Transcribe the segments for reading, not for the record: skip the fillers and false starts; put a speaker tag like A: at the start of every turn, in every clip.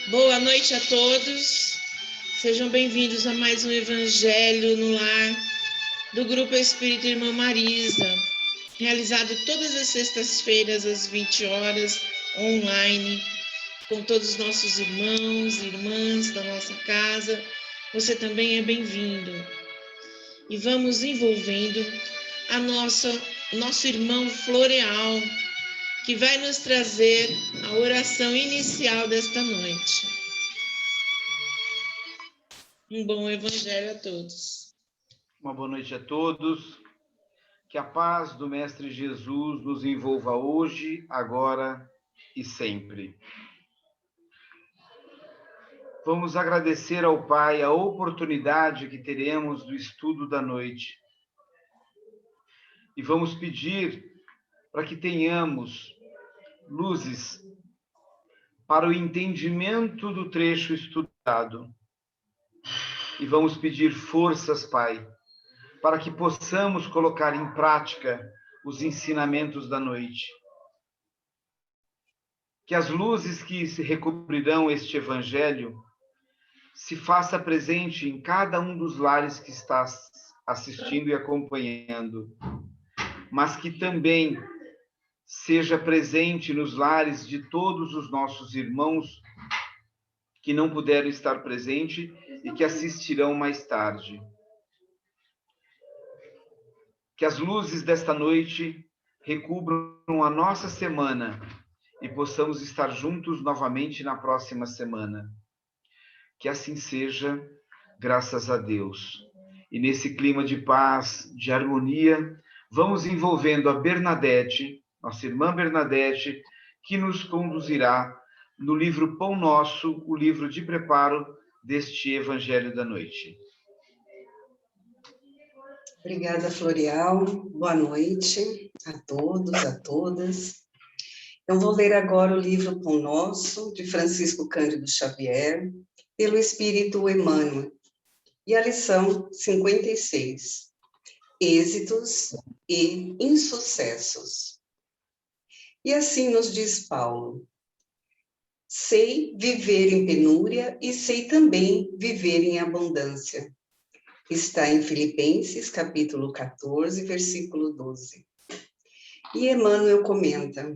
A: Boa noite a todos. Sejam bem-vindos a mais um Evangelho no Lar do Grupo Espírita Irmã Marisa, realizado todas as sextas-feiras às 20 horas, online, com todos os nossos irmãos e irmãs da nossa casa. Você também é bem-vindo. E vamos envolvendo nosso irmão Floreal, que vai nos trazer a oração inicial desta noite. Um bom evangelho a todos.
B: Uma boa noite a todos. Que a paz do Mestre Jesus nos envolva hoje, agora e sempre. Vamos agradecer ao Pai a oportunidade que teremos do estudo da noite. E vamos pedir para que tenhamos luzes para o entendimento do trecho estudado. E vamos pedir forças, Pai, para que possamos colocar em prática os ensinamentos da noite. Que as luzes que se recobrirão este Evangelho se faça presente em cada um dos lares que está assistindo e acompanhando, mas que também seja presente nos lares de todos os nossos irmãos que não puderam estar presentes e que assistirão mais tarde. Que as luzes desta noite recubram a nossa semana e possamos estar juntos novamente na próxima semana. Que assim seja, graças a Deus. E nesse clima de paz, de harmonia, vamos envolvendo a Bernadette, nossa irmã Bernadette, que nos conduzirá no livro Pão Nosso, o livro de preparo deste Evangelho da noite.
C: Obrigada, Floreal. Boa noite a todos, a todas. Eu vou ler agora o livro Pão Nosso, de Francisco Cândido Xavier, pelo Espírito Emmanuel, e a lição 56, Êxitos e Insucessos. E assim nos diz Paulo: sei viver em penúria e sei também viver em abundância. Está em Filipenses, capítulo 14, versículo 12. E Emmanuel comenta: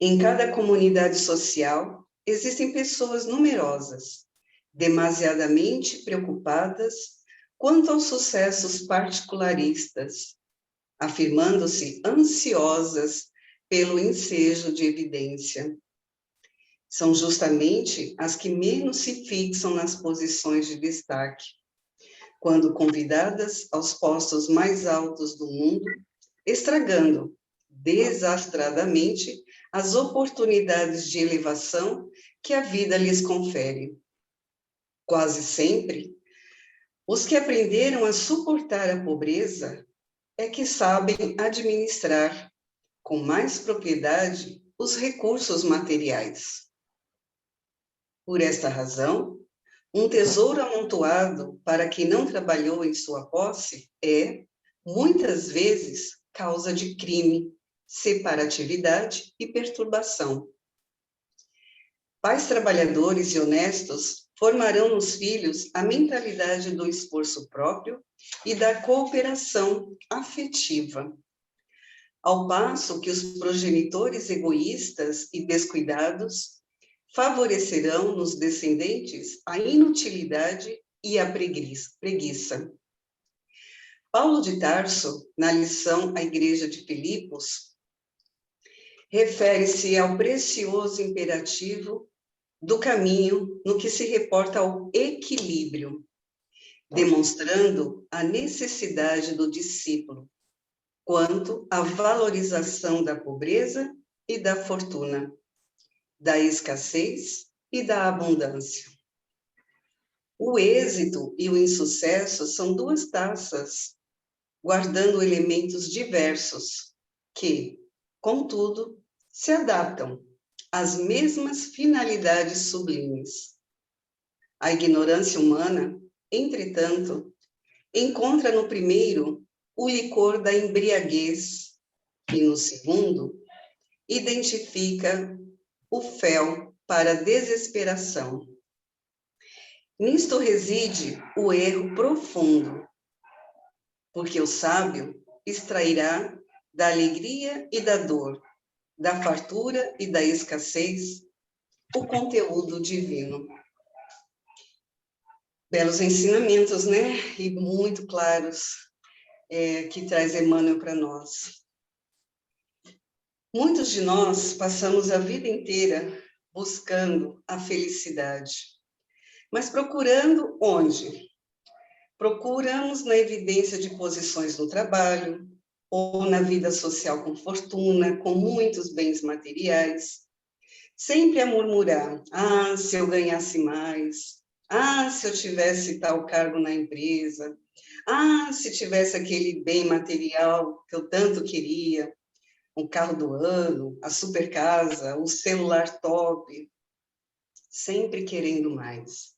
C: em cada comunidade social existem pessoas numerosas, demasiadamente preocupadas quanto aos sucessos particularistas, afirmando-se ansiosas pelo ensejo de evidência. São justamente as que menos se fixam nas posições de destaque, quando convidadas aos postos mais altos do mundo, estragando desastradamente as oportunidades de elevação que a vida lhes confere. Quase sempre, os que aprenderam a suportar a pobreza é que sabem administrar com mais propriedade os recursos materiais. Por esta razão, um tesouro amontoado para quem não trabalhou em sua posse é, muitas vezes, causa de crime, separatividade e perturbação. Pais trabalhadores e honestos formarão nos filhos a mentalidade do esforço próprio e da cooperação afetiva, ao passo que os progenitores egoístas e descuidados favorecerão nos descendentes a inutilidade e a preguiça. Paulo de Tarso, na lição à Igreja de Filipos, refere-se ao precioso imperativo do caminho no que se reporta ao equilíbrio, demonstrando a necessidade do discípulo quanto à valorização da pobreza e da fortuna, da escassez e da abundância. O êxito e o insucesso são duas taças, guardando elementos diversos, que, contudo, se adaptam às mesmas finalidades sublimes. A ignorância humana, entretanto, encontra no primeiro o licor da embriaguez e no segundo identifica o fel para a desesperação. Nisto reside o erro profundo, porque o sábio extrairá da alegria e da dor, da fartura e da escassez, o conteúdo divino. Belos ensinamentos, né? E muito claros, que traz Emmanuel para nós. Muitos de nós passamos a vida inteira buscando a felicidade, mas procurando onde? Procuramos na evidência de posições no trabalho, ou na vida social com fortuna, com muitos bens materiais, sempre a murmurar: ah, se eu ganhasse mais, ah, se eu tivesse tal cargo na empresa, ah, se tivesse aquele bem material que eu tanto queria, o carro do ano, a super casa, o celular top, sempre querendo mais.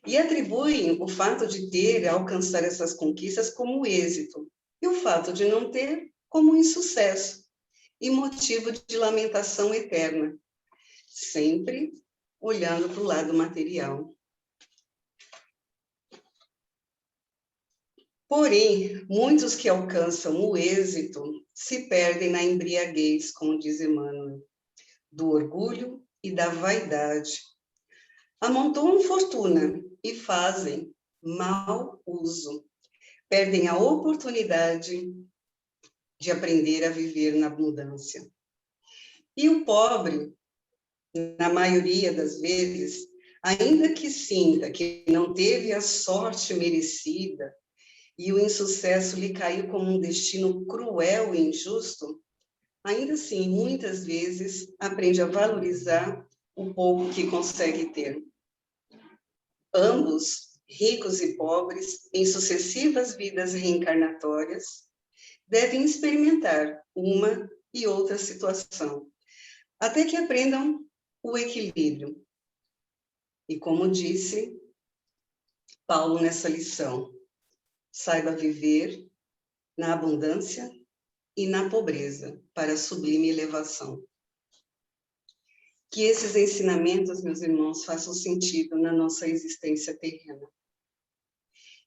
C: E atribuem o fato de ter, alcançar essas conquistas como êxito, e o fato de não ter como insucesso, e motivo de lamentação eterna, sempre olhando para o lado material. Porém, muitos que alcançam o êxito se perdem na embriaguez, como diz Emmanuel, do orgulho e da vaidade. Amontoam fortuna e fazem mau uso. Perdem a oportunidade de aprender a viver na abundância. E o pobre, na maioria das vezes, ainda que sinta que não teve a sorte merecida, e o insucesso lhe caiu como um destino cruel e injusto, ainda assim, muitas vezes, aprende a valorizar o pouco que consegue ter. Ambos, ricos e pobres, em sucessivas vidas reencarnatórias, devem experimentar uma e outra situação, até que aprendam o equilíbrio. E como disse Paulo nessa lição, saiba viver na abundância e na pobreza, para a sublime elevação. Que esses ensinamentos, meus irmãos, façam sentido na nossa existência terrena.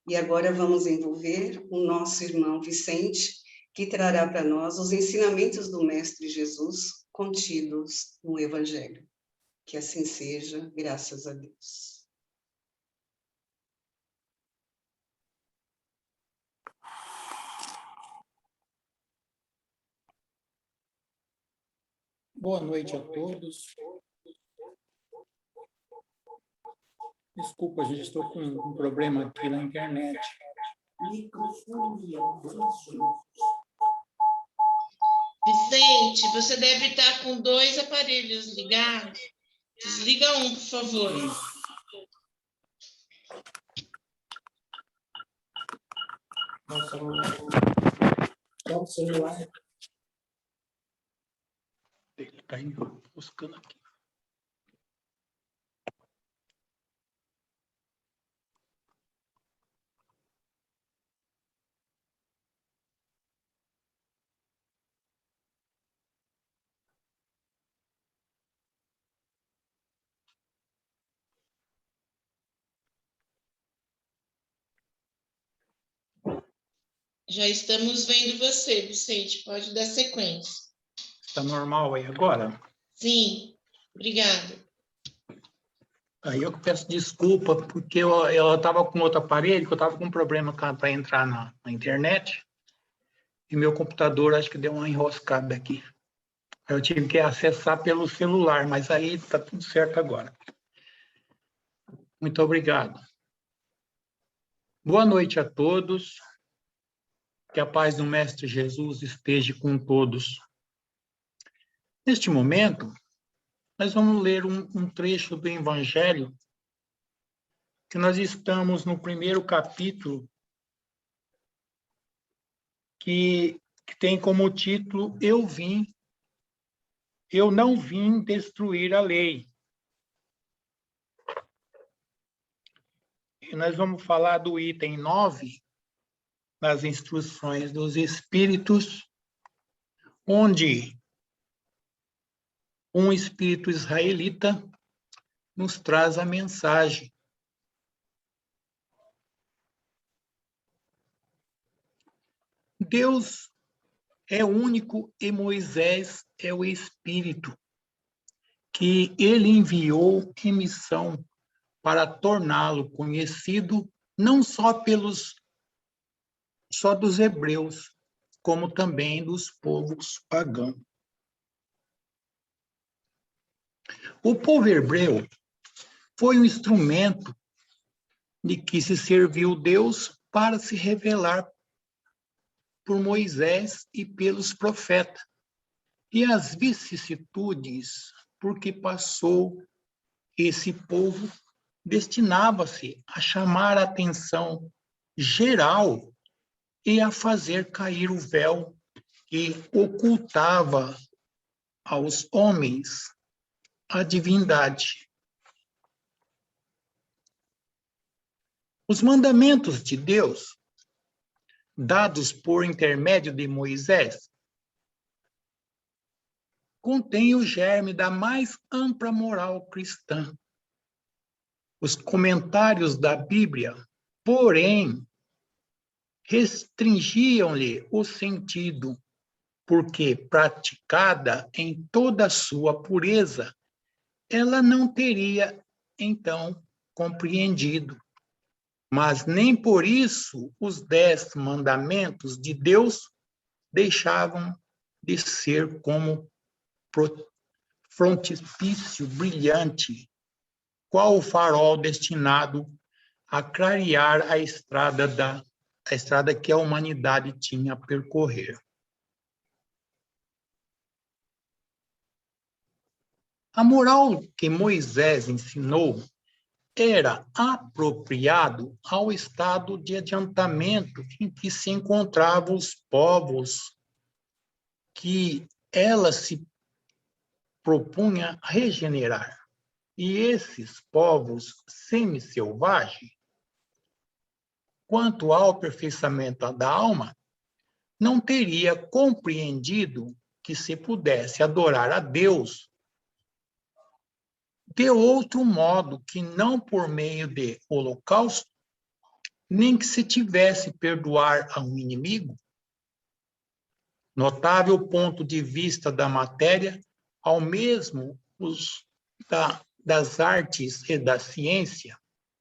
C: E agora vamos envolver o nosso irmão Vicente, que trará para nós os ensinamentos do Mestre Jesus contidos no Evangelho. Que assim seja, graças a Deus.
D: Boa noite a todos. Desculpa, gente, estou com um problema aqui na internet.
A: Vicente, você deve estar com 2 aparelhos ligados. Desliga um, por favor.
D: Nossa, é o celular. Ele está buscando aqui.
A: Já estamos vendo você, Vicente. Pode dar sequência.
D: Está normal aí agora?
A: Sim, obrigada.
D: Aí eu peço desculpa, porque eu estava com outro aparelho, que eu estava com um problema para entrar na internet, e meu computador acho que deu uma enroscada aqui. Eu tive que acessar pelo celular, mas aí está tudo certo agora. Muito obrigado. Boa noite a todos. Que a paz do Mestre Jesus esteja com todos. Neste momento, nós vamos ler um trecho do Evangelho, que nós estamos no primeiro capítulo, que tem como título Eu não vim destruir a lei. E nós vamos falar do item 9, das instruções dos Espíritos, onde um espírito israelita nos traz a mensagem. Deus é único e Moisés é o Espírito que ele enviou em missão para torná-lo conhecido não só dos hebreus, como também dos povos pagãos. O povo hebreu foi um instrumento de que se serviu Deus para se revelar por Moisés e pelos profetas, e as vicissitudes por que passou esse povo destinava-se a chamar a atenção geral e a fazer cair o véu que ocultava aos homens a divindade. Os mandamentos de Deus, dados por intermédio de Moisés, contêm o germe da mais ampla moral cristã. Os comentários da Bíblia, porém, restringiam-lhe o sentido, porque, praticada em toda a sua pureza, ela não teria, então, compreendido. Mas nem por isso os 10 mandamentos de Deus deixavam de ser como frontispício brilhante, qual o farol destinado a clarear a estrada que a humanidade tinha a percorrer. A moral que Moisés ensinou era apropriado ao estado de adiantamento em que se encontravam os povos que ela se propunha regenerar. E esses povos semi-selvagens, quanto ao aperfeiçoamento da alma, não teria compreendido que se pudesse adorar a Deus de outro modo que não por meio de holocausto, nem que se tivesse perdoar a um inimigo. Notável ponto de vista da matéria, ao mesmo das artes e da ciência,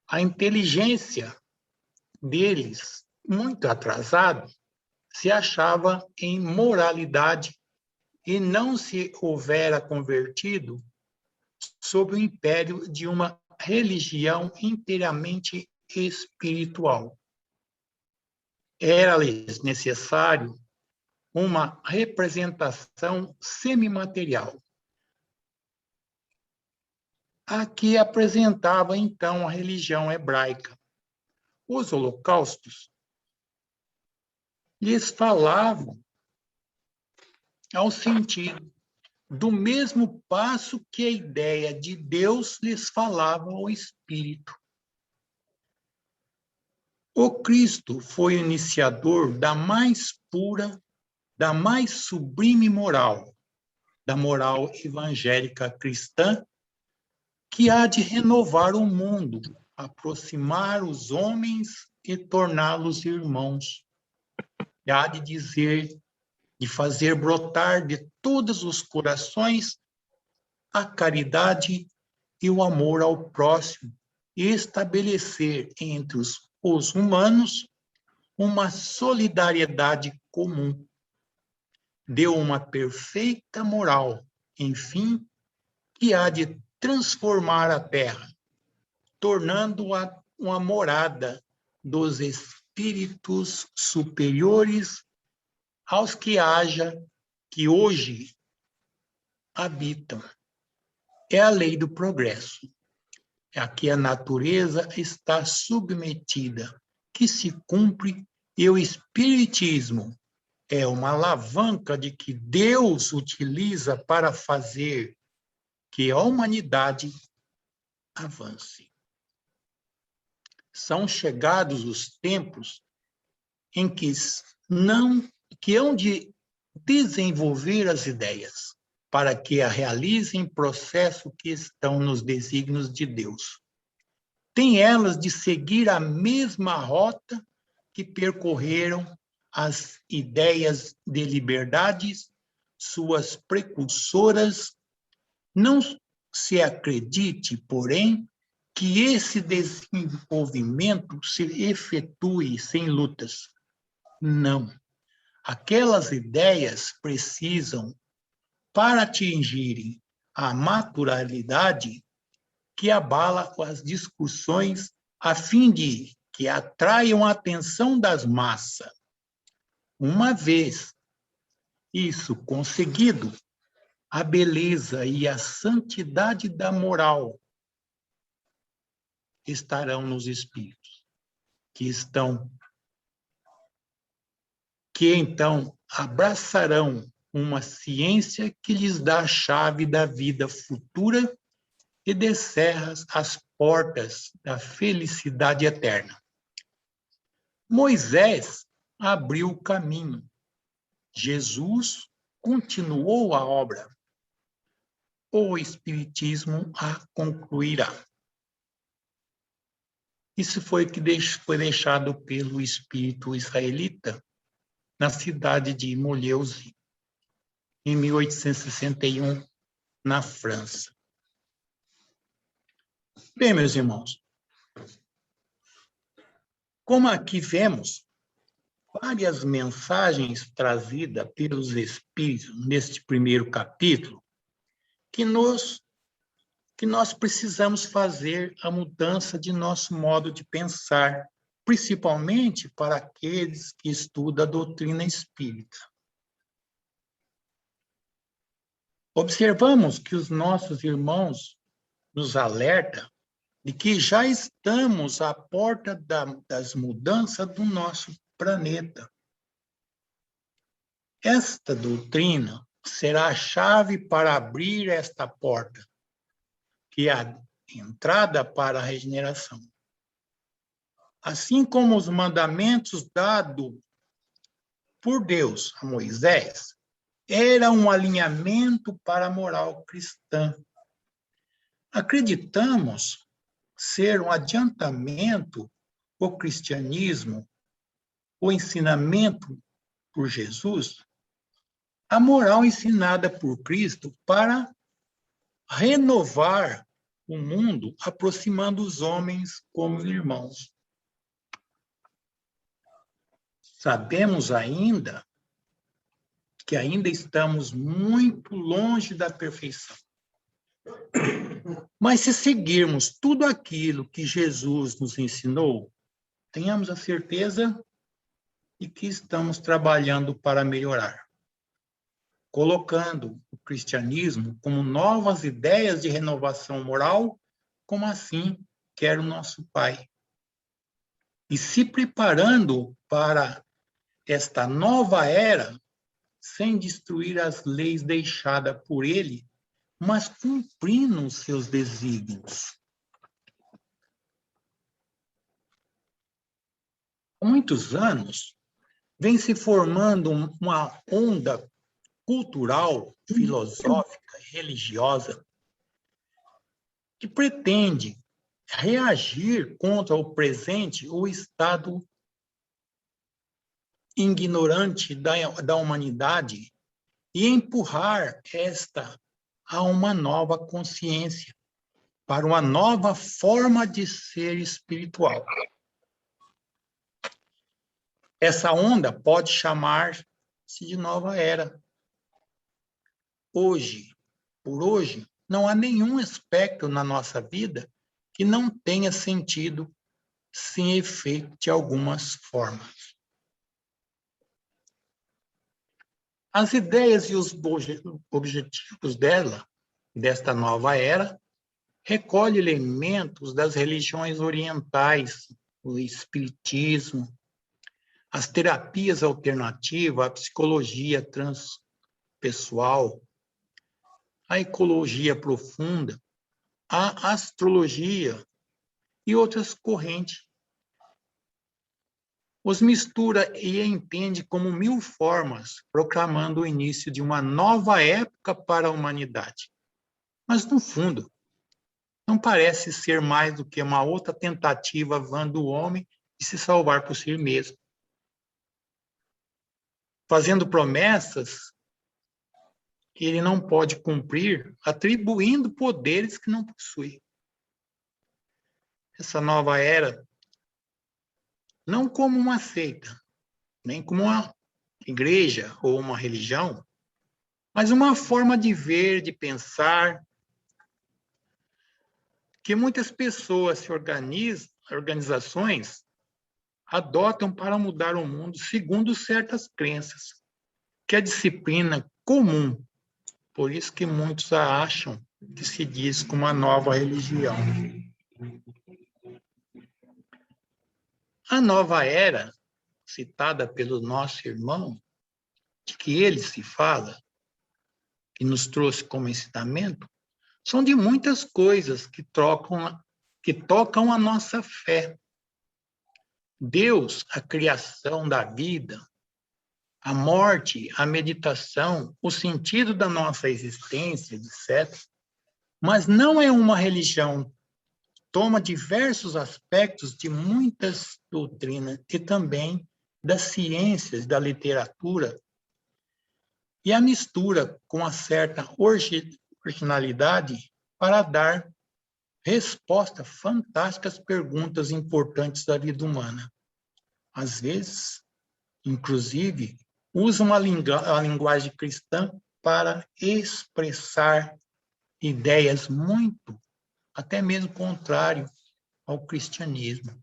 D: a inteligência deles, muito atrasada, se achava em moralidade e não se houvera convertido sob o império de uma religião inteiramente espiritual. Era-lhes necessário uma representação semimaterial, a que apresentava então a religião hebraica. Os holocaustos lhes falavam ao sentido do mesmo passo que a ideia de Deus lhes falava ao espírito. O Cristo foi o iniciador da mais pura, da mais sublime moral, da moral evangélica cristã, que há de renovar o mundo, aproximar os homens e torná-los irmãos. E há de dizer, de fazer brotar de todos os corações a caridade e o amor ao próximo e estabelecer entre os humanos uma solidariedade comum. Deu uma perfeita moral, enfim, que há de transformar a terra, tornando-a uma morada dos espíritos superiores aos que hoje habitam. É a lei do progresso. É a que a natureza está submetida, que se cumpre, e o espiritismo é uma alavanca de que Deus utiliza para fazer que a humanidade avance. São chegados os tempos em que hão de desenvolver as ideias para que a realizem processo que estão nos desígnios de Deus. Tem elas de seguir a mesma rota que percorreram as ideias de liberdade, suas precursoras. Não se acredite, porém, que esse desenvolvimento se efetue sem lutas. Não. Aquelas ideias precisam, para atingirem a maturidade, que abala as discussões a fim de que atraiam a atenção das massas. Uma vez isso conseguido, a beleza e a santidade da moral estarão nos espíritos, que então abraçarão uma ciência que lhes dá a chave da vida futura e descerra as portas da felicidade eterna. Moisés abriu o caminho. Jesus continuou a obra. O Espiritismo a concluirá. Isso foi o que foi deixado pelo espírito israelita na cidade de Mulhouse, em 1861, na França. Bem, meus irmãos, como aqui vemos várias mensagens trazidas pelos Espíritos neste primeiro capítulo, que nós precisamos fazer a mudança de nosso modo de pensar, principalmente para aqueles que estudam a doutrina espírita. Observamos que os nossos irmãos nos alertam de que já estamos à porta das mudanças do nosso planeta. Esta doutrina será a chave para abrir esta porta, que é a entrada para a regeneração. Assim como os mandamentos dados por Deus a Moisés era um alinhamento para a moral cristã. Acreditamos ser um adiantamento o cristianismo, o ensinamento por Jesus, a moral ensinada por Cristo para renovar o mundo, aproximando os homens como irmãos. Sabemos ainda que ainda estamos muito longe da perfeição. Mas se seguirmos tudo aquilo que Jesus nos ensinou, tenhamos a certeza de que estamos trabalhando para melhorar, colocando o cristianismo como novas ideias de renovação moral, como assim quer o nosso Pai. E se preparando para esta nova era, sem destruir as leis deixadas por Ele, mas cumprindo os seus desígnios. Há muitos anos, vem se formando uma onda cultural, filosófica, religiosa, que pretende reagir contra o presente, o estado ignorante da humanidade e empurrar esta a uma nova consciência, para uma nova forma de ser espiritual. Essa onda pode chamar-se de nova era. Por hoje, não há nenhum aspecto na nossa vida que não tenha sentido sem efeito de algumas formas. As ideias e os objetivos desta nova era, recolhe elementos das religiões orientais, o espiritismo, as terapias alternativas, a psicologia transpessoal, a ecologia profunda, a astrologia e outras correntes. os mistura e entende como 1000 formas, proclamando o início de uma nova época para a humanidade. Mas, no fundo, não parece ser mais do que uma outra tentativa vã do homem de se salvar por si mesmo, fazendo promessas que ele não pode cumprir, atribuindo poderes que não possui. Essa nova era, não como uma seita, nem como uma igreja ou uma religião, mas uma forma de ver, de pensar, que muitas pessoas organizações adotam para mudar o mundo segundo certas crenças, que é a disciplina comum. Por isso que muitos a acham que se diz como uma nova religião. A nova era, citada pelo nosso irmão, de que ele se fala, que nos trouxe como ensinamento, são de muitas coisas que tocam a nossa fé. Deus, a criação da vida, a morte, a meditação, o sentido da nossa existência, etc. Mas não é uma religião. Toma diversos aspectos de muitas doutrinas e também das ciências, da literatura, e a mistura com uma certa originalidade para dar resposta fantásticas às perguntas importantes da vida humana. Às vezes, inclusive, usam a linguagem cristã para expressar ideias muito, até mesmo contrário ao cristianismo,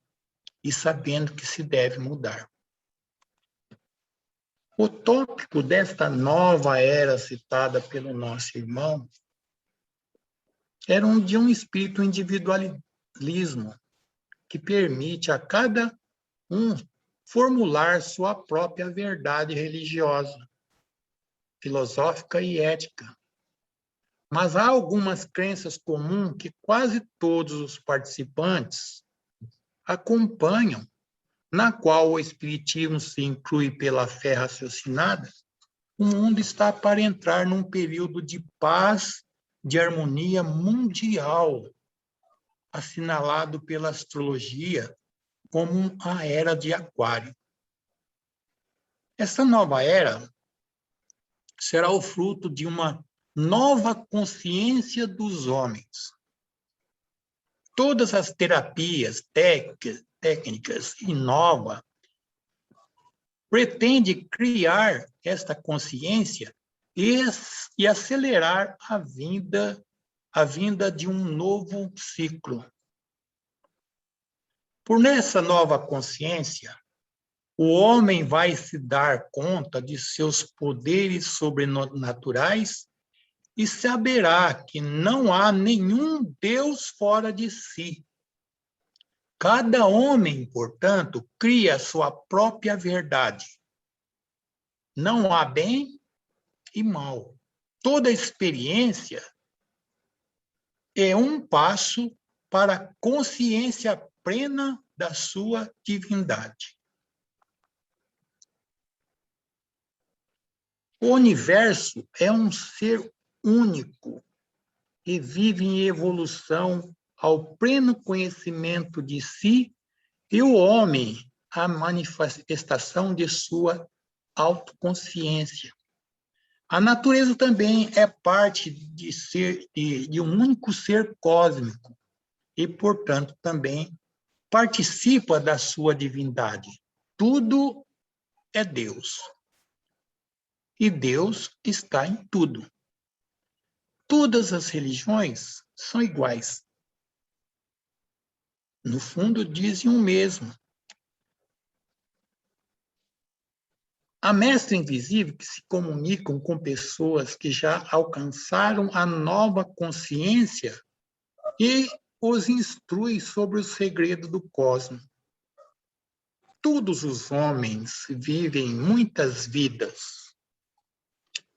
D: e sabendo que se deve mudar. O tópico desta nova era citada pelo nosso irmão era de um espírito individualismo que permite a cada um formular sua própria verdade religiosa, filosófica e ética. Mas há algumas crenças comuns que quase todos os participantes acompanham, na qual o espiritismo se inclui pela fé raciocinada. O mundo está para entrar num período de paz, de harmonia mundial, assinalado pela astrologia como a era de Aquário. Essa nova era será o fruto de uma nova consciência dos homens. Todas as terapias, técnicas inova, pretende criar esta consciência e acelerar a vinda de um novo ciclo. Por nessa nova consciência, o homem vai se dar conta de seus poderes sobrenaturais e saberá que não há nenhum Deus fora de si. Cada homem, portanto, cria a sua própria verdade. Não há bem e mal. Toda experiência é um passo para a consciência plena da sua divindade. O universo é um ser único e vive em evolução ao pleno conhecimento de si, e o homem a manifestação de sua autoconsciência. A natureza também é parte de um único ser cósmico e, portanto, também participa da sua divindade. Tudo é Deus. E Deus está em tudo. Todas as religiões são iguais. No fundo, dizem o mesmo. Há mestres invisíveis que se comunicam com pessoas que já alcançaram a nova consciência e os instrui sobre o segredo do cosmos. Todos os homens vivem muitas vidas.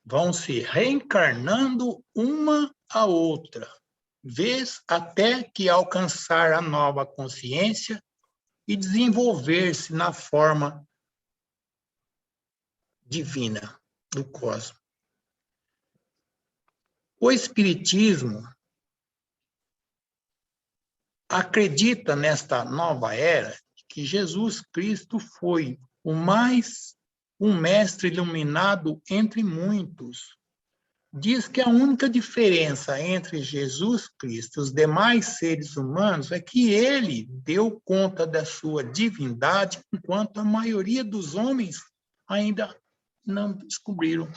D: Vão se reencarnando uma a outra, vez até que alcançar a nova consciência, e desenvolver-se na forma divina do cosmos. O Espiritismo acredita nesta nova era que Jesus Cristo foi um mestre iluminado entre muitos. Diz que a única diferença entre Jesus Cristo e os demais seres humanos é que ele deu conta da sua divindade, enquanto a maioria dos homens ainda não descobriram.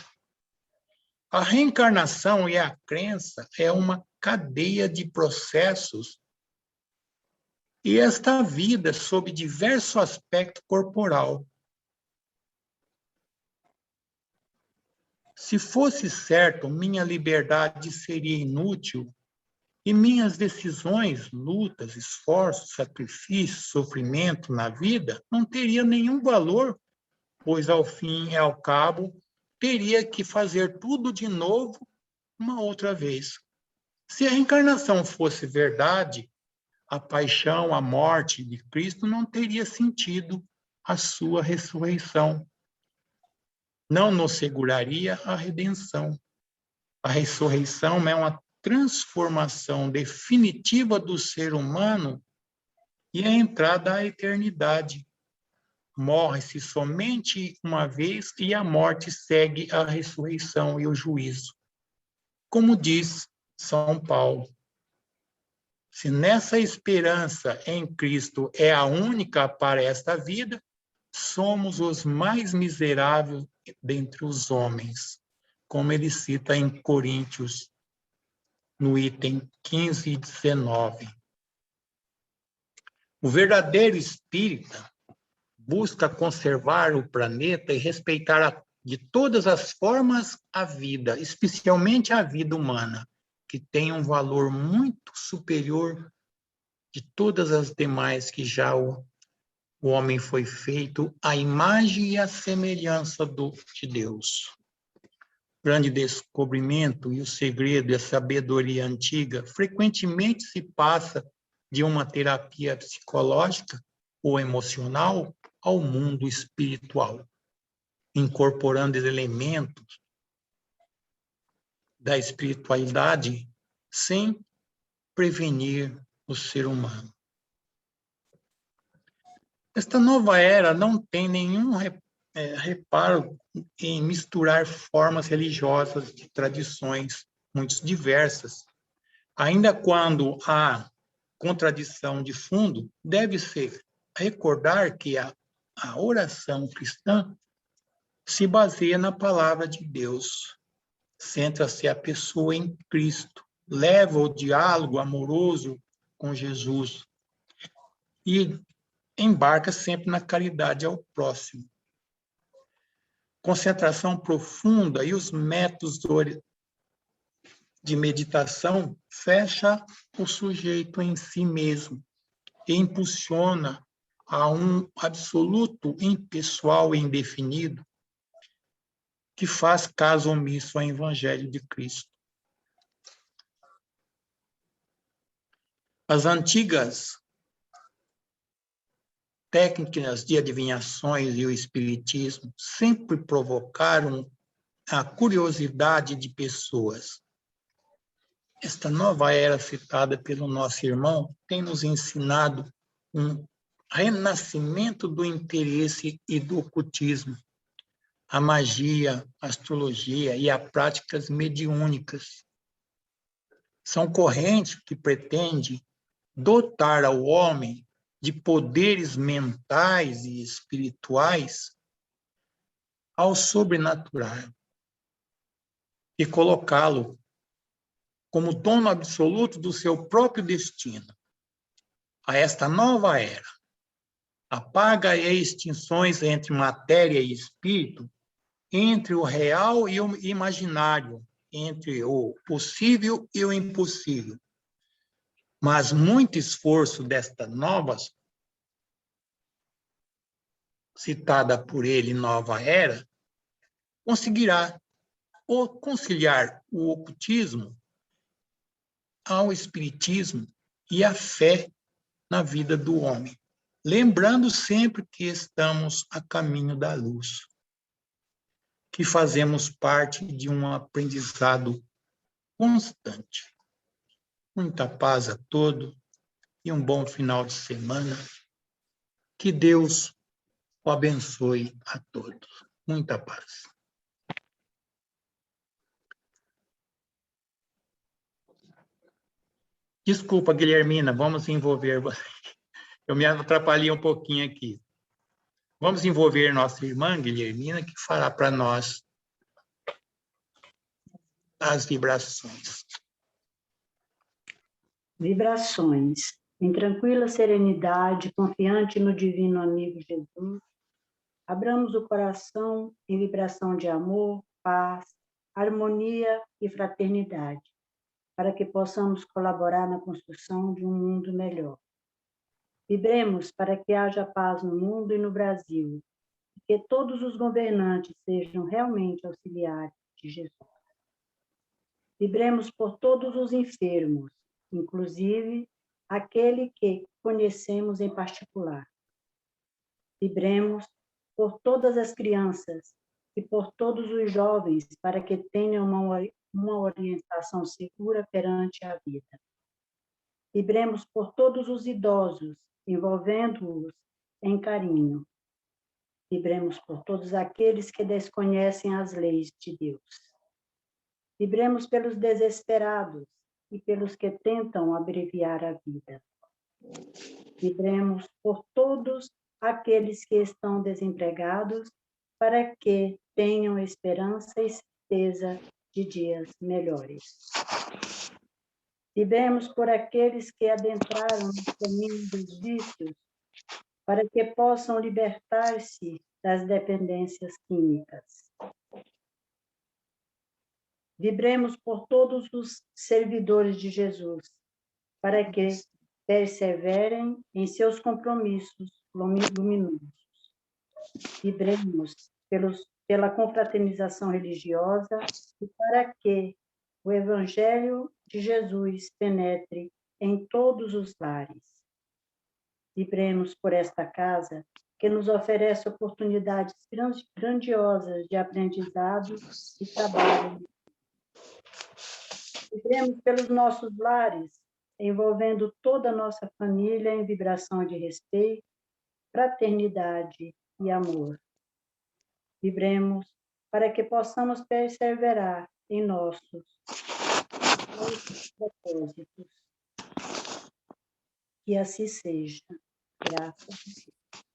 D: A reencarnação e a crença é uma cadeia de processos e esta vida sob diverso aspecto corporal. Se fosse certo, minha liberdade seria inútil e minhas decisões, lutas, esforços, sacrifícios, sofrimento na vida não teria nenhum valor, pois ao fim e ao cabo teria que fazer tudo de novo uma outra vez. Se a reencarnação fosse verdade, a paixão, a morte de Cristo não teria sentido a sua ressurreição. Não nos seguraria a redenção. A ressurreição é uma transformação definitiva do ser humano e a entrada à eternidade. Morre-se somente uma vez e a morte segue a ressurreição e o juízo. Como diz São Paulo, se nessa esperança em Cristo é a única para esta vida, somos os mais miseráveis dentre os homens, como ele cita em Coríntios, no item 15 e 19. O verdadeiro espírita busca conservar o planeta e respeitar de todas as formas a vida, especialmente a vida humana, que tem um valor muito superior de todas as demais que já o homem foi feito à imagem e à semelhança de Deus. O grande descobrimento e o segredo e a sabedoria antiga frequentemente se passa de uma terapia psicológica ou emocional ao mundo espiritual, incorporando elementos da espiritualidade sem prevenir o ser humano. Esta nova era não tem nenhum reparo em misturar formas religiosas de tradições muito diversas. Ainda quando há contradição de fundo, deve-se recordar que a oração cristã se baseia na palavra de Deus. Centra-se a pessoa em Cristo, leva o diálogo amoroso com Jesus e embarca sempre na caridade ao próximo. Concentração profunda e os métodos de meditação fecha o sujeito em si mesmo e impulsiona a um absoluto impessoal e indefinido que faz caso omisso ao Evangelho de Cristo. As antigas técnicas de adivinhações e o espiritismo sempre provocaram a curiosidade de pessoas. Esta nova era citada pelo nosso irmão tem nos ensinado um renascimento do interesse e do ocultismo, a magia, a astrologia e as práticas mediúnicas. São correntes que pretendem dotar ao homem de poderes mentais e espirituais ao sobrenatural e colocá-lo como dono absoluto do seu próprio destino. A esta nova era, apaga as extinções entre matéria e espírito, entre o real e o imaginário, entre o possível e o impossível. Mas muito esforço desta nova, citada por ele, nova era, conseguirá conciliar o ocultismo ao espiritismo e a fé na vida do homem. lembrando sempre que estamos a caminho da luz, que fazemos parte de um aprendizado constante. Muita paz a todos e um bom final de semana. Que Deus o abençoe a todos. Muita paz. Desculpa, Guilhermina, vamos envolver. Eu me atrapalhei um pouquinho aqui. Vamos envolver nossa irmã Guilhermina, que fará para nós as vibrações.
E: Vibrações. Em tranquila serenidade, confiante no divino amigo Jesus, abramos o coração em vibração de amor, paz, harmonia e fraternidade, para que possamos colaborar na construção de um mundo melhor. Vibremos para que haja paz no mundo e no Brasil, e que todos os governantes sejam realmente auxiliares de Jesus. Vibremos por todos os enfermos, inclusive aquele que conhecemos em particular. Vibremos por todas as crianças e por todos os jovens, para que tenham uma orientação segura perante a vida. Vibremos por todos os idosos, envolvendo-os em carinho. Vibremos por todos aqueles que desconhecem as leis de Deus. Vibremos pelos desesperados e pelos que tentam abreviar a vida. Vibremos por todos aqueles que estão desempregados, para que tenham esperança e certeza de dias melhores. Vibremos por aqueles que adentraram no caminho dos vícios, para que possam libertar-se das dependências químicas. Vibremos por todos os servidores de Jesus, para que perseverem em seus compromissos luminosos. Vibremos pela confraternização religiosa e para que o Evangelho de Jesus penetre em todos os lares. Vibremos por esta casa, que nos oferece oportunidades grandiosas de aprendizado e trabalho. Vibremos pelos nossos lares, envolvendo toda a nossa família em vibração de respeito, fraternidade e amor. Vibremos para que possamos perseverar em nossos propósitos. Que assim seja. Graças a Deus.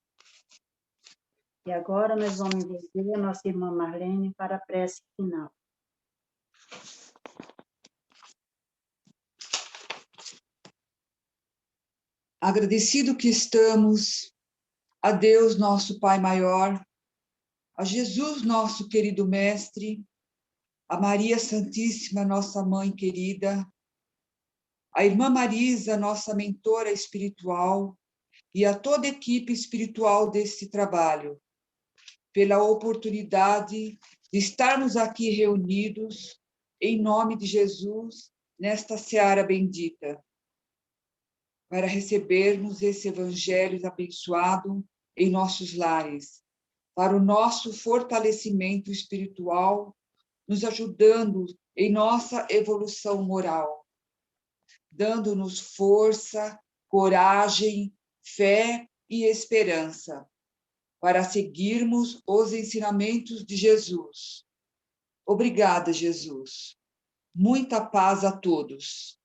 E: E agora nós vamos envolver a nossa irmã Marlene para a prece final.
F: Agradecido que estamos a Deus, nosso Pai maior, a Jesus, nosso querido Mestre, a Maria Santíssima, nossa Mãe querida, a Irmã Marisa, nossa mentora espiritual, e a toda a equipe espiritual desse trabalho, pela oportunidade de estarmos aqui reunidos, em nome de Jesus, nesta seara bendita, para recebermos esse evangelho abençoado em nossos lares, para o nosso fortalecimento espiritual, nos ajudando em nossa evolução moral, dando-nos força, coragem, fé e esperança, para seguirmos os ensinamentos de Jesus. Obrigada, Jesus. Muita paz a todos.